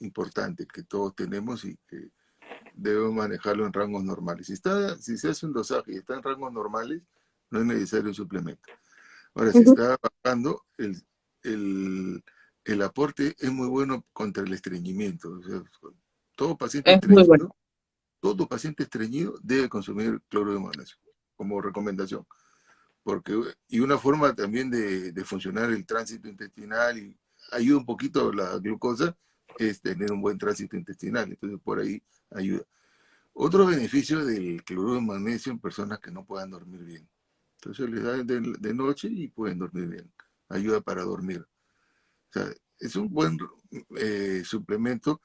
B: importante que todos tenemos y que debemos manejarlo en rangos normales. Si se hace un dosaje y está en rangos normales, no es necesario un suplemento. Ahora, si
A: Ujú.
B: está bajando, el, el aporte es muy bueno contra el estreñimiento. O sea, todo paciente
A: Es muy bueno.
B: estreñido, todo paciente estreñido debe consumir cloruro de magnesio como recomendación. Y una forma también de funcionar el tránsito intestinal y ayuda un poquito la glucosa es tener un buen tránsito intestinal. Entonces, por ahí ayuda. Otro beneficio del cloruro de magnesio en personas que no puedan dormir bien. Entonces les da de noche y pueden dormir bien. Ayuda para dormir. O sea, es un buen suplemento,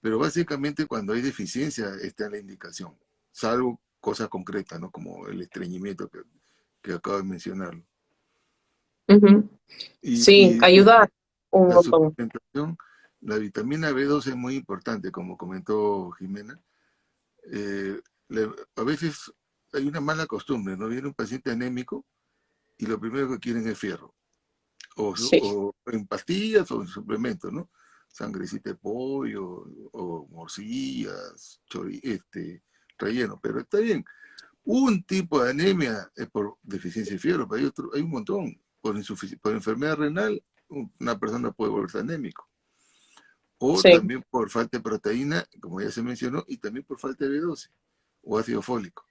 B: pero básicamente cuando hay deficiencia está en la indicación, salvo cosas concretas, ¿no? Como el estreñimiento que acabo de mencionarlo.
A: Ujú. Sí,
B: Y
A: ayuda un
B: la
A: montón.
B: suplementación, la vitamina B12 es muy importante, como comentó Jimena. Eh, a veces hay una mala costumbre, ¿no? Viene un paciente anémico y lo primero que quieren es fierro,
A: Sí,
B: o en pastillas o en suplementos, ¿no? Sangrecita de pollo o morcillas, relleno, pero está bien. Un tipo de anemia es por deficiencia de fierro, pero hay un montón. Por enfermedad renal, una persona puede volverse anémico. O
A: sí.
B: también por falta de proteína, como ya se mencionó, y también por falta de B12 o ácido fólico.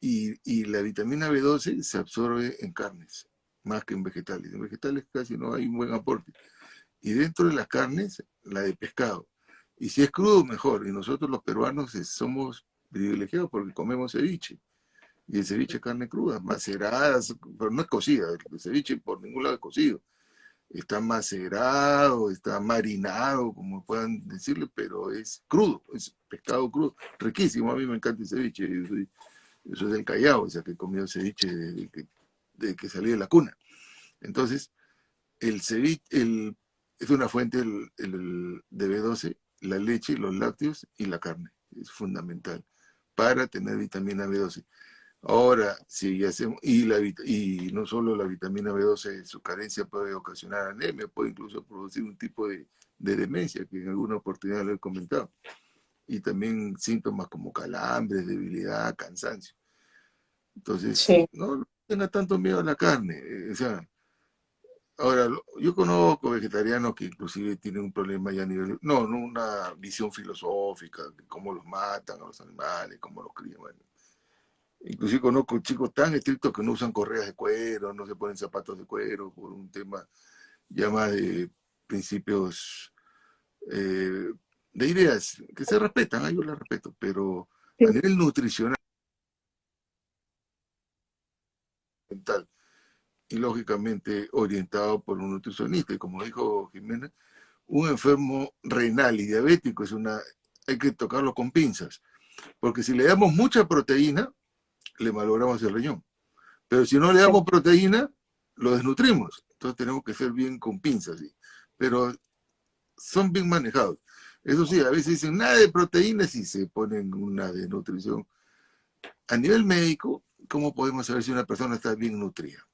B: Y la vitamina B12 se absorbe en carnes, más que en vegetales. En vegetales casi no hay un buen aporte. Y dentro de las carnes, la de pescado. Y si es crudo, mejor. Y nosotros los peruanos somos privilegiados porque comemos ceviche. Y el ceviche es carne cruda, maceradas, pero no es cocida. El ceviche por ningún lado es cocido. está macerado, está marinado, como puedan decirle, pero es crudo, es pescado crudo, riquísimo. A mí me encanta el ceviche, yo soy del Callao, o sea que he comido ceviche de que salí de la cuna. Entonces, el ceviche es una fuente de B12, la leche, los lácteos y la carne. Es fundamental para tener vitamina B12. Ahora, si hacemos, y no solo la vitamina B12, su carencia puede ocasionar anemia, puede incluso producir un tipo de demencia, que en alguna oportunidad lo he comentado, y también síntomas como calambres, debilidad, cansancio. Entonces,
A: Sí,
B: no tenga tanto miedo a la carne. O sea, ahora, yo conozco vegetarianos que inclusive tienen un problema ya a nivel, no una visión filosófica, de cómo los matan a los animales, cómo los crían. Bueno, inclusive conozco chicos tan estrictos que no usan correas de cuero, no se ponen zapatos de cuero, por un tema ya más de principios, eh, de ideas que se respetan, yo las respeto, pero a
A: sí,
B: nivel nutricional y lógicamente orientado por un nutricionista. Y como dijo Jiménez, un enfermo renal y diabético hay que tocarlo con pinzas, porque si le damos mucha proteína, le malogramos el riñón. Pero si no le
A: sí,
B: damos proteína, lo desnutrimos. Entonces tenemos que ser bien con pinzas, ¿sí? Pero son bien manejados. Eso sí, a veces dicen nada de proteínas y se ponen una desnutrición. A nivel médico, ¿cómo podemos saber si una persona está bien nutrida?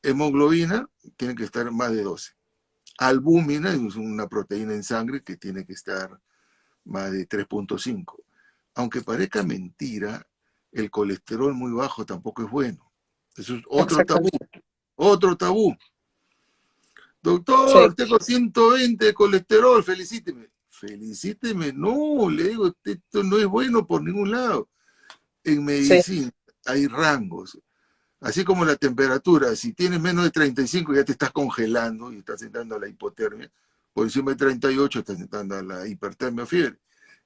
B: Hemoglobina tiene que estar más de 12. Albúmina es una proteína en sangre que tiene que estar más de 3,5. Aunque parezca mentira, el colesterol muy bajo tampoco es bueno. Eso es otro tabú.
A: exactamente.
B: Otro tabú. Doctor,
A: Sí,
B: tengo 120 de colesterol, felicíteme. Felicíteme, no, le digo, esto no es bueno por ningún lado. En
A: sí,
B: medicina hay rangos, así como la temperatura, si tienes menos de 35 ya te estás congelando y estás entrando a la hipotermia, por encima de 38 estás entrando a la hipertermia o fiebre.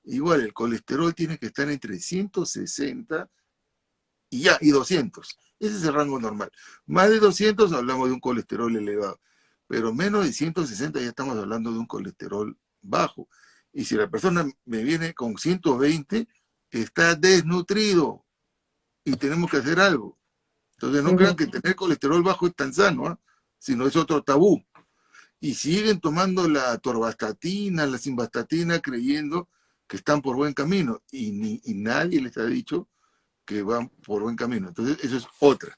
B: Igual, el colesterol tiene que estar entre 160 y 200. Ese es el rango normal. Más de 200 hablamos de un colesterol elevado, pero menos de 160 ya estamos hablando de un colesterol bajo. Y si la persona me viene con 120, está desnutrido y tenemos que hacer algo. Entonces no crean
A: ujú,
B: que tener colesterol bajo es tan sano, ¿eh? Sino es otro tabú. Y siguen tomando la torvastatina, la simvastatina, creyendo que están por buen camino. Y nadie les ha dicho que van por buen camino. Entonces, eso es otra.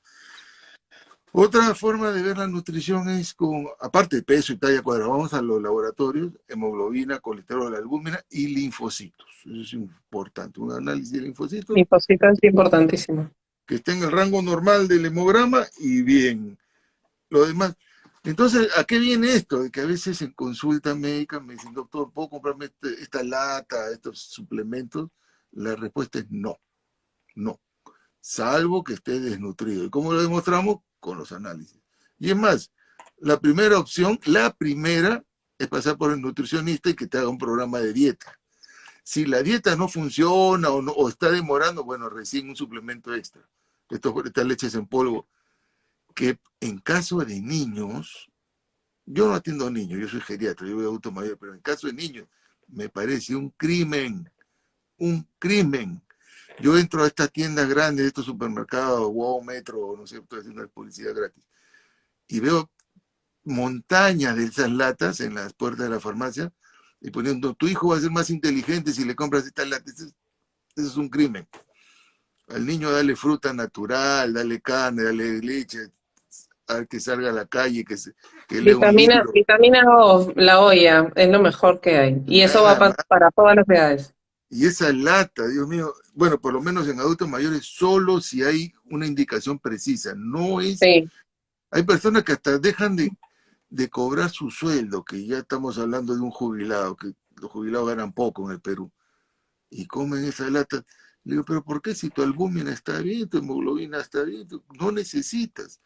B: Otra forma de ver la nutrición es con, aparte de peso y talla cuadrada, vamos a los laboratorios, hemoglobina, colesterol, albúmina y linfocitos. Eso es importante. Un análisis de linfocitos
A: mi cosita es importantísimo.
B: que esté en el rango normal del hemograma y bien. Lo demás. Entonces, ¿a qué viene esto? De que a veces en consulta médica me dicen, doctor, ¿puedo comprarme esta lata, estos suplementos? La respuesta es no, no, salvo que esté desnutrido. ¿Y cómo lo demostramos? Con los análisis. Y es más, la primera es pasar por el nutricionista y que te haga un programa de dieta. Si la dieta no funciona o está demorando, bueno, recién un suplemento extra. Estas leches en polvo, que en caso de niños, yo no atiendo a niños, yo soy geriatra, yo voy a adulto mayor, pero en caso de niños, me parece un crimen. Yo entro a estas tiendas grandes, estos supermercados, Wow, Metro, no sé, estoy haciendo publicidad gratis, y veo montañas de esas latas en las puertas de la farmacia y poniendo, tu hijo va a ser más inteligente si le compras estas latas. Eso es un crimen. Al niño dale fruta natural, dale carne, dale leche, a que salga a la calle, que lea un libro.
A: Vitamina O, la olla, es lo mejor que hay. Y eso va
B: Nada más.
A: para todas las edades.
B: Y esa lata, Dios mío, bueno, por lo menos en adultos mayores, solo si hay una indicación precisa. No es.
A: Sí,
B: Hay personas que hasta dejan de cobrar su sueldo, que ya estamos hablando de un jubilado, que los jubilados ganan poco en el Perú, y comen esa lata. Le digo, pero ¿por qué si tu albúmina está bien, tu hemoglobina está bien? No necesitas.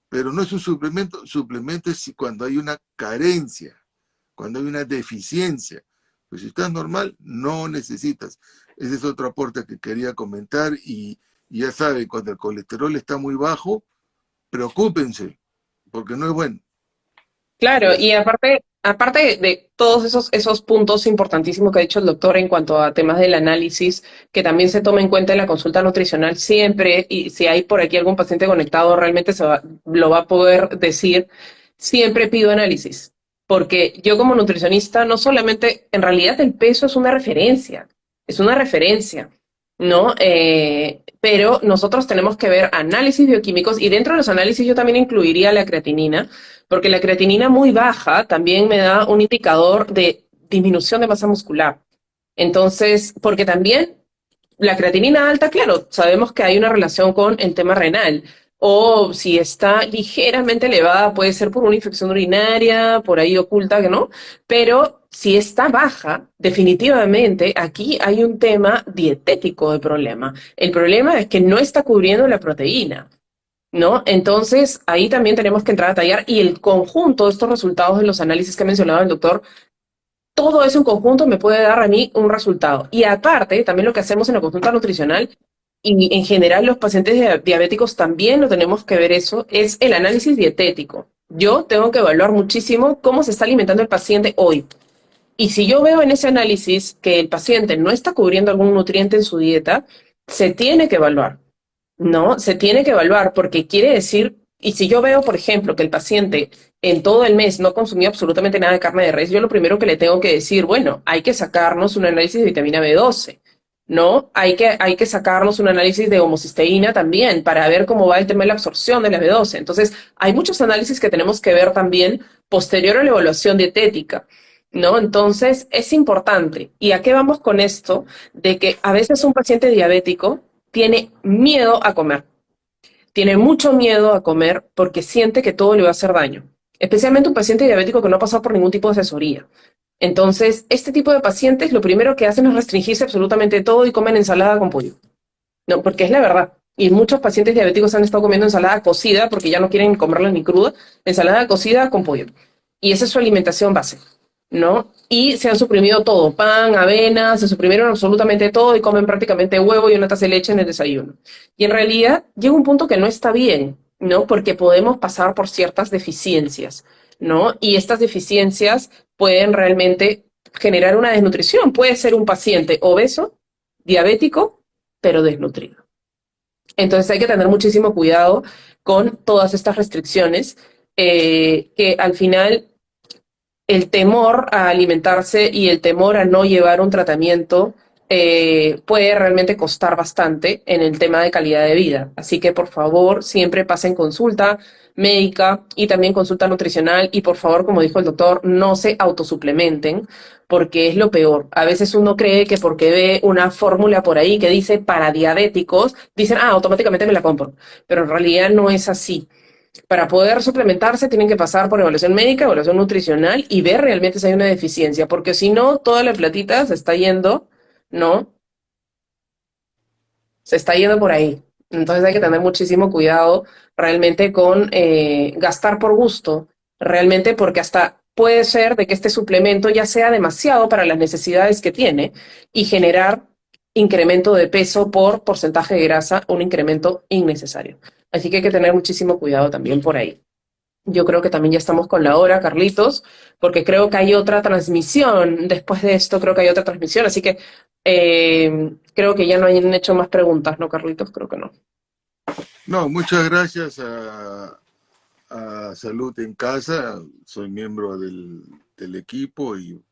B: Pero no es un suplemento, suplemento es cuando hay una carencia, cuando hay una deficiencia. Pues si estás normal, no necesitas. Ese es otro aporte que quería comentar y ya saben, cuando el colesterol está muy bajo, preocúpense, porque no es bueno.
A: Claro,
B: Es,
A: y aparte de todos esos puntos importantísimos que ha dicho el doctor en cuanto a temas del análisis, que también se toma en cuenta en la consulta nutricional siempre, y si hay por aquí algún paciente conectado, realmente lo va a poder decir, siempre pido análisis. Porque yo como nutricionista, no solamente, en realidad el peso es una referencia, ¿no? Pero nosotros tenemos que ver análisis bioquímicos y dentro de los análisis yo también incluiría la creatinina porque la creatinina muy baja también me da un indicador de disminución de masa muscular. Entonces, porque también la creatinina alta, claro, sabemos que hay una relación con el tema renal. O si está ligeramente elevada, puede ser por una infección urinaria, por ahí oculta, que no. Pero si está baja, definitivamente aquí hay un tema dietético de problema. El problema es que no está cubriendo la proteína. ¿No? Entonces, ahí también tenemos que entrar a tallar y el conjunto de estos resultados de los análisis que ha mencionado el doctor, todo eso en conjunto me puede dar a mí un resultado. Y aparte, también lo que hacemos en la consulta nutricional y en general los pacientes diabéticos también lo tenemos que ver eso, es el análisis dietético. Yo tengo que evaluar muchísimo cómo se está alimentando el paciente hoy. Y si yo veo en ese análisis que el paciente no está cubriendo algún nutriente en su dieta, se tiene que evaluar. No, se tiene que evaluar porque quiere decir, y si yo veo, por ejemplo, que el paciente en todo el mes no consumió absolutamente nada de carne de res, yo lo primero que le tengo que decir, bueno, hay que sacarnos un análisis de vitamina B12, ¿no? Hay que sacarnos un análisis de homocisteína también para ver cómo va el tema de la absorción de la B12. Entonces, hay muchos análisis que tenemos que ver también posterior a la evaluación dietética. ¿No? Entonces, es importante. ¿Y a qué vamos con esto? De que a veces un paciente diabético tiene miedo a comer, tiene mucho miedo a comer porque siente que todo le va a hacer daño, especialmente un paciente diabético que no ha pasado por ningún tipo de asesoría. Entonces, este tipo de pacientes lo primero que hacen es restringirse absolutamente todo y comen ensalada con pollo. No, porque es la verdad. Y muchos pacientes diabéticos han estado comiendo ensalada cocida porque ya no quieren comerla ni cruda, ensalada cocida con pollo. Y esa es su alimentación base, ¿no? Y se han suprimido todo, pan, avena, se suprimieron absolutamente todo y comen prácticamente huevo y una taza de leche en el desayuno. Y en realidad llega un punto que no está bien, ¿no? Porque podemos pasar por ciertas deficiencias, ¿no? Y estas deficiencias pueden realmente generar una desnutrición. Puede ser un paciente obeso, diabético, pero desnutrido. Entonces hay que tener muchísimo cuidado con todas estas restricciones que al final el temor a alimentarse y el temor a no llevar un tratamiento puede realmente costar bastante en el tema de calidad de vida. Así que por favor siempre pasen consulta médica y también consulta nutricional y por favor, como dijo el doctor, no se autosuplementen porque es lo peor. A veces uno cree que porque ve una fórmula por ahí que dice para diabéticos, dicen, ah, automáticamente me la compro. Pero en realidad no es así. Para poder suplementarse tienen que pasar por evaluación médica, evaluación nutricional y ver realmente si hay una deficiencia, porque si no, toda la platita se está yendo, ¿no? Se está yendo por ahí. Entonces hay que tener muchísimo cuidado realmente con gastar por gusto, realmente porque hasta puede ser de que este suplemento ya sea demasiado para las necesidades que tiene y generar incremento de peso por porcentaje de grasa, un incremento innecesario. Así que hay que tener muchísimo cuidado también por ahí. Yo creo que también ya estamos con la hora, Carlitos, porque creo que hay otra transmisión. Después de esto creo que hay otra transmisión, así que creo que ya no han hecho más preguntas, ¿no, Carlitos? Creo que no.
B: no, muchas gracias a Salud en Casa, soy miembro del equipo y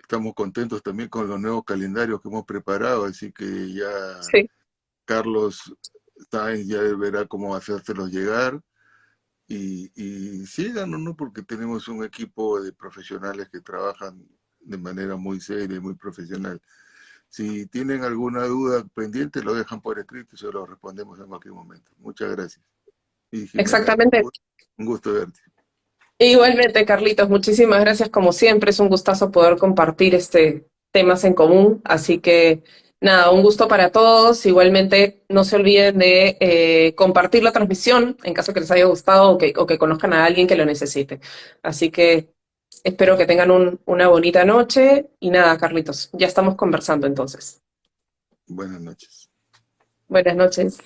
B: estamos contentos también con los nuevos calendarios que hemos preparado, así que ya
A: Sí,
B: Carlos Sainz ya verá cómo hacérselos llegar y síganos, ¿no? Porque tenemos un equipo de profesionales que trabajan de manera muy seria y muy profesional. Si tienen alguna duda pendiente, lo dejan por escrito y se lo respondemos en cualquier momento. Muchas gracias. Y Jimena,
A: exactamente.
B: un gusto verte.
A: Igualmente, Carlitos, muchísimas gracias como siempre. Es un gustazo poder compartir este temas en común. Así que nada, un gusto para todos. Igualmente, no se olviden de compartir la transmisión en caso que les haya gustado o que conozcan a alguien que lo necesite. Así que espero que tengan una bonita noche. Y nada, Carlitos, ya estamos conversando entonces.
B: Buenas noches.
A: Buenas noches.